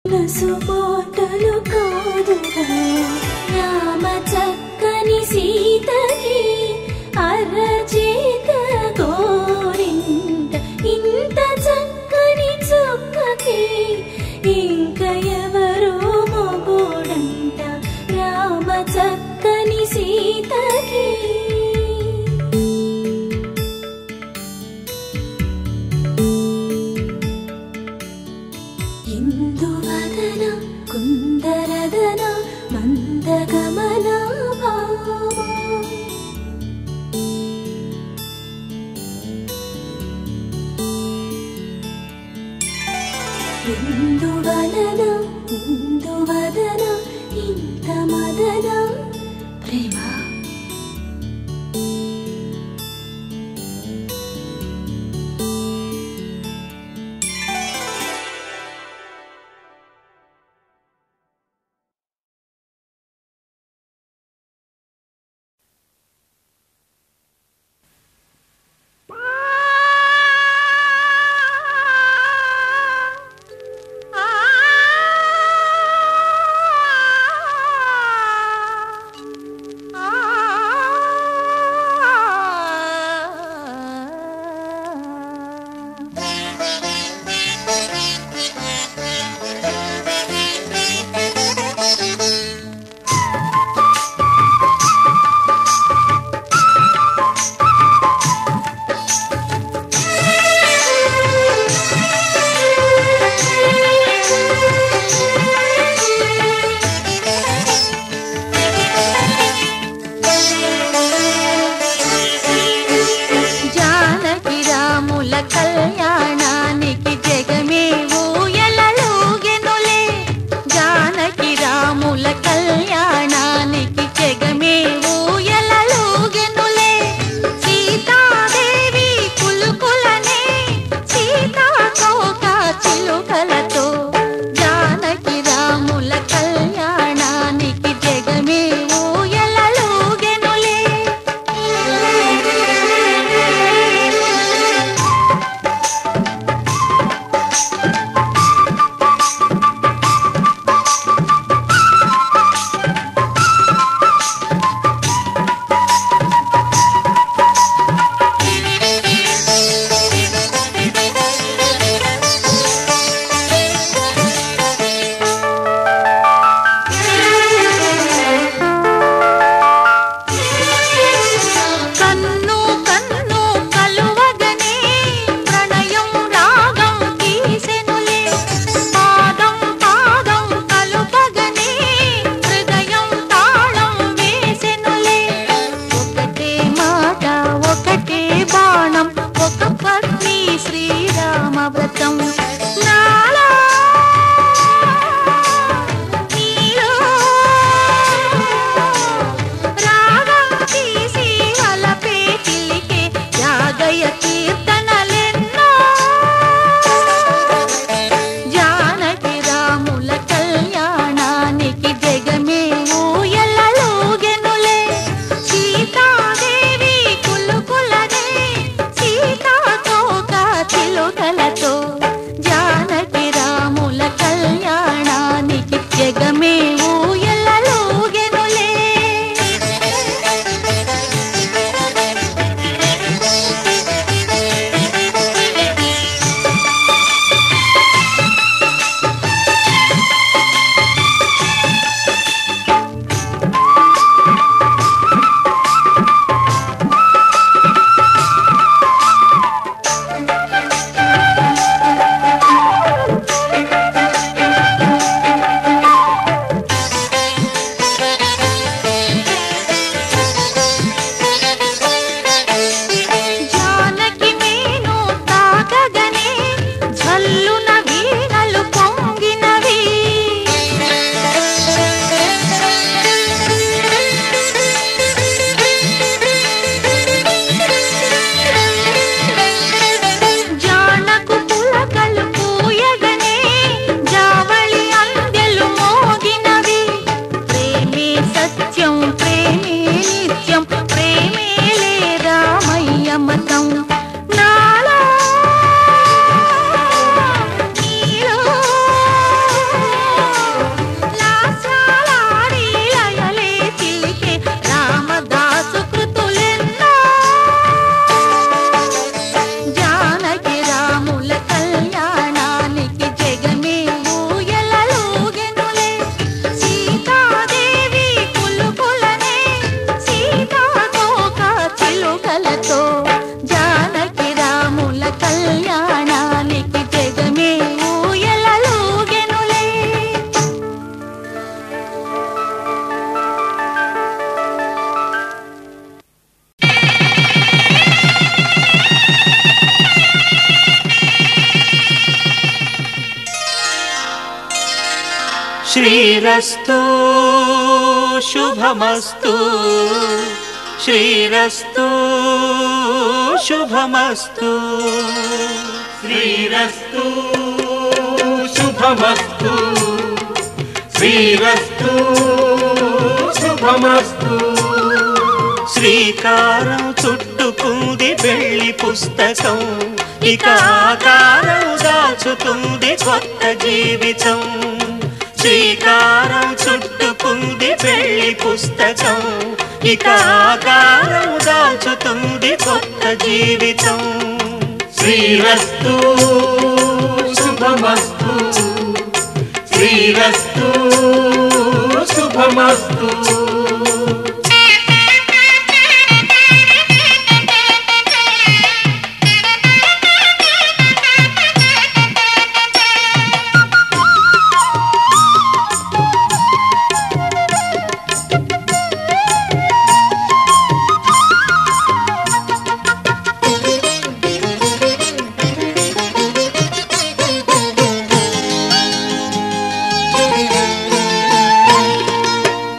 నసుబాటలు కాదుగా రామ చక్కని సీతకి అరచేత గోరింట ఇంత చక్కని చుక్కకి ఇంక ఎవరో మొగుడంట రామ చక్కని సీతకి ఇందువదన కుందరదన మందగమన భావా ఇందువదన ఇందువదన ఇంత మదన ప్రేమ శ్రీరస్తు శుభమస్తు శ్రీరస్తు శుభమస్తు శ్రీరస్తు శుభమస్తు శ్రీరస్తు శుభమస్తు శ్రీకారం చుట్టుకుంది పెళ్లి పుస్తకం ఇక ఆకారం దాచుతుంది కొత్త జీవితం శ్రీకారం చుట్టుకుంది పెళ్లి పుస్తకం ఇక ఆకారం దాచుతుంది కొత్త జీవితం శ్రీరస్తు శుభమస్తు శ్రీరస్తు శుభమస్తు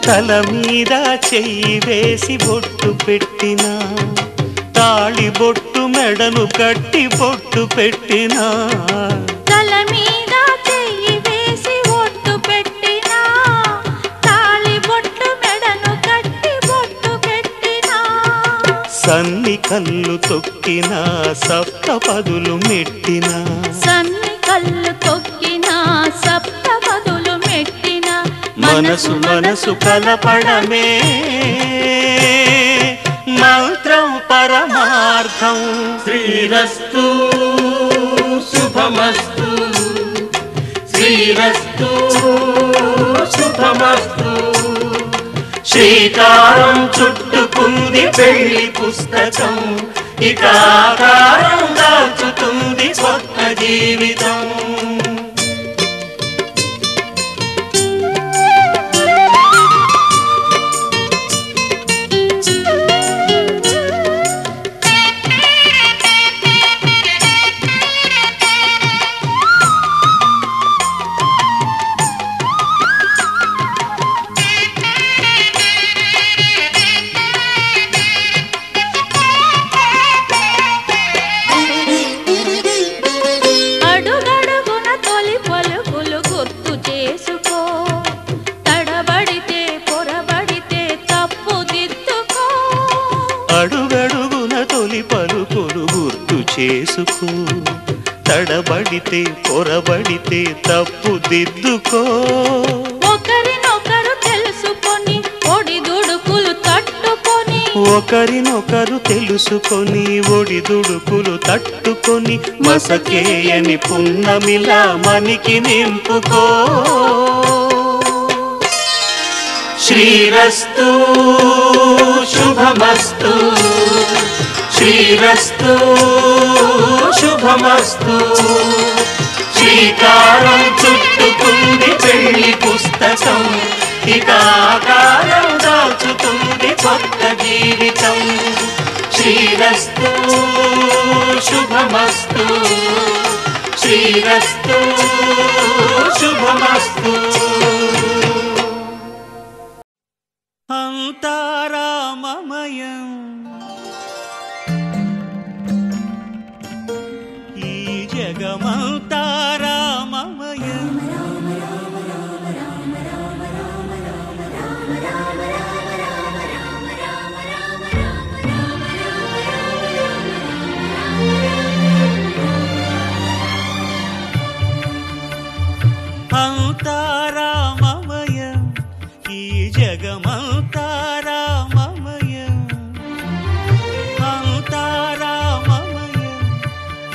తల మీద చెయ్యి వేసి బొట్టు పెట్టినా తాళి బొట్టు మెడను కట్టి బొట్టు పెట్టినా తల మీద చెయ్యి వేసి బొట్టు పెట్టినా తాళి బొట్టు మెడను కట్టి బొట్టు పెట్టినా సన్ని కళ్ళు తొక్కినా సప్త పదులు మెట్టినా సన్ని కళ్ళు తొక్కినా సప్త పదులు మెట్టినా మనసు మనసు కలపడమే మంత్రం పరమార్థం శ్రీరస్తు శుభమస్తు శ్రీరస్తు శుభమస్తు శ్రీకారం చుట్టుకుంది పెళ్లి పుస్తకం ఇక ఆకారం దాచుతుంది కొత్త జీవితం అడుగడుగున తొలి పలుకులు గుర్తు చేసుకో తడబడితే పొరబడితే తప్పు దిద్దుకో ఒకరినొకరు తెలుసుకొని ఒడిదుడుకులు తట్టుకొని ఒకరినొకరు తెలుసుకొని ఒడిదుడుకులు తట్టుకొని మసకేయని పున్నమిలా మనికి నింపుకో శ్రీరస్తు శుభమస్తు శ్రీరస్తు శుభమస్తు శ్రీకారం చుట్టుకుంది పెళ్లి పుస్తకం ఇక ఆకారం దాచుతుంది కొత్త జీవితం శ్రీరస్తు శుభమస్తు శ్రీరస్తు శుభమస్తు అంతా రామమయం ఈ జగమంతా రామమయం అంతా రామమయం ఈ జగమంతా రామమయం అంతా రామమయం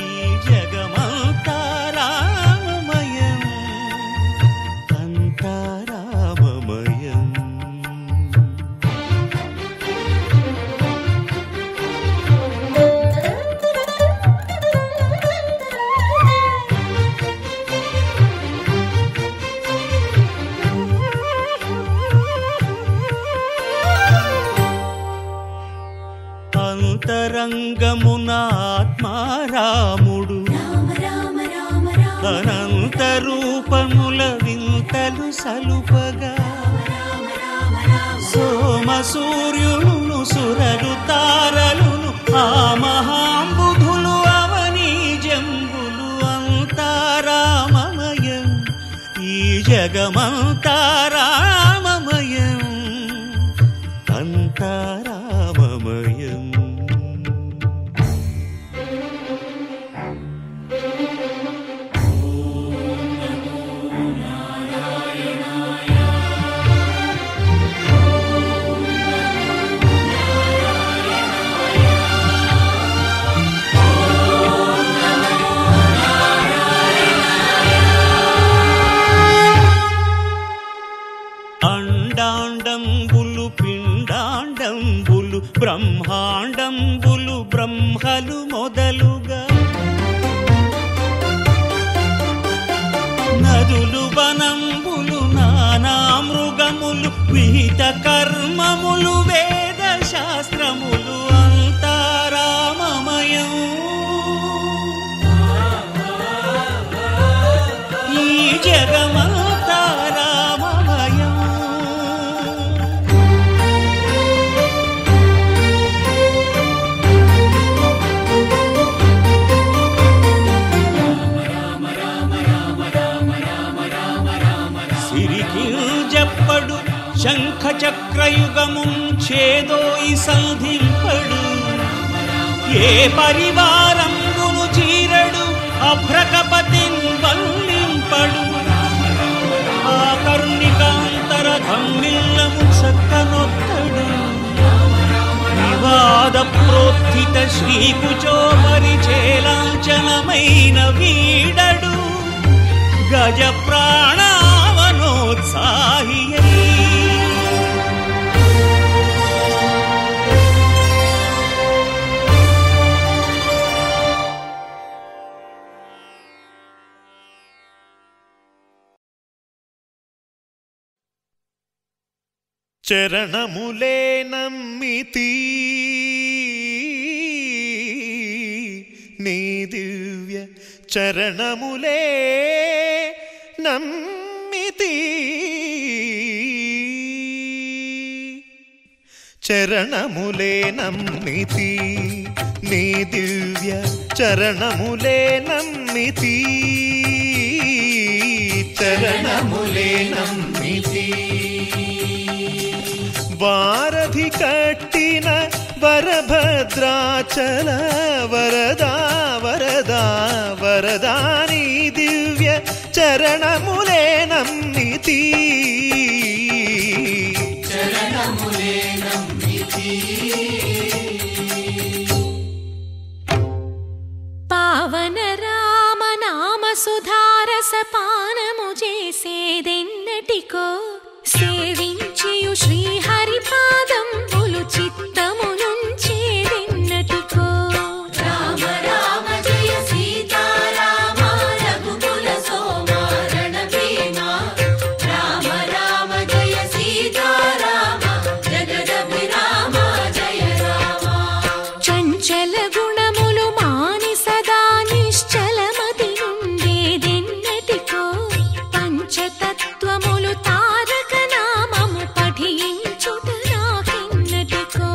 ఈ జగమంతా రామమయం అంతా రామమయం అంతరంగమున ఆత్మారాముడు అనంత రూపముల వింతలు సలుపగా సోమ సూర్యులను సురలు తారలును ఆ మహాంబుధులు అవనీ జంబులు అంతా రామమయం ఈ జగమంతా రామమయం అంతా రామమయం. అండాండంబులు పిండాండంబులు బ్రహ్మాండంబులు బ్రహ్మలు మొదలుగా నదులు వనంబులు నానా మృగములు విహిత కర్మములు వేద శాస్త్రములు అంతా రామమయం ఈ జగమంతా రామమయం. సిరికింజప్పడు శంఖ చక్రయుగముంచేదోయి సంధింపడు ఏ పరివారంబును చీరడు అభ్రకపతిన్ వల్లింపడు ఆ కర్ణికాంతర ధమ్మిల్లము చక్కనొత్తడు వివాద ప్రోత్థిత శ్రీకుచో పరిచేలాంచనమైన వీడడు గజ ప్రాణావనోత్సాహియై చరణములే నమ్మితి నీ దివ్య చరణములే నమ్మితి చరణములే నమ్మితి నీ దివ్య చరణములే నమ్మితి చరణములే నమ్మితి వారధి కట్టిన వరభద్రాచల వరదా వరదా వరదాని దివ్య చరణములే నమ్మితి చరణములే నమ్మితి పావన రామ నామ సుధారస పానము చేసేదెన్నటికో సేవించియు శ్రీహరి పాదంబులు చిత్తము నుంచేదెన్నటికో రామ రామ జయ సీతారామ రఘుకుల సోమ రణభీమ రామ రామ జయ సీతారామ జగదభిరామ జయ రామ చంచల గుణములు మాని సదా నిశ్చలమతి నుండేదెన్నటికో పంచతత్వములు తారక నామము పఠించుట నాకెన్నటికో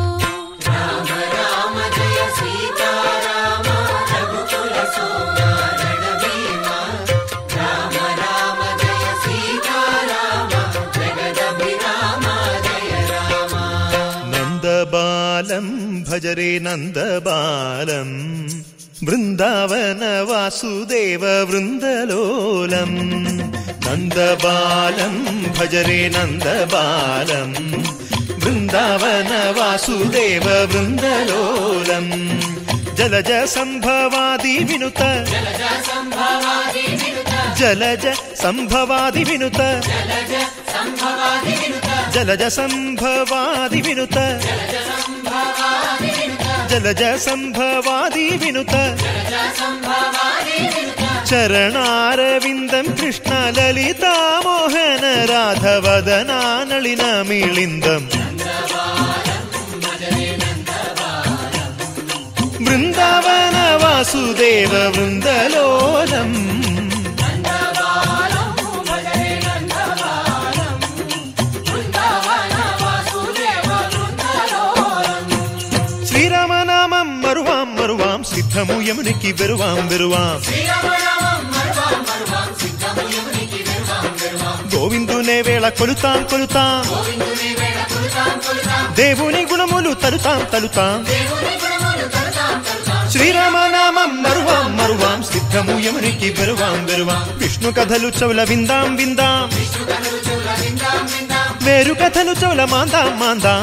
రామ రామ జయ సీతారామ రఘుకుల సోమ రణభీమ రామ రామ జయ సీతారామ జగదభిరామ జయ రామ నందబాలం భజరే నందబాలం బృందావన వాసుదేవ వృందలోలం నందబాలం భజరే నందబాలం బృందావన వాసుదేవ వృందలోలం జలజ సంభవాది వినుత జలజ సంభవాది వినుత జలజ సంభవాది వినుత జలజ సంభవాది వినుత చరణారవిందం కృష్ణ లలితా మోహన రాధవదనా నళిన మిళిందం బృందావన వాసుదేవ వృందలోలం సిద్ధము యమునికి వెరువాం వెరువాం గోవిందునే వేళ కొలుతాం కొలుతాం దేవుని గుణములు తలుతాం తలుతాం శ్రీరామనామం మరువాం మరువాం సిద్ధము యమునికి వెరువాం వెరువాం విష్ణు కథలు చెవుల విందాం విందాం వేరు కథలు చెవుల మాందాం మాందాం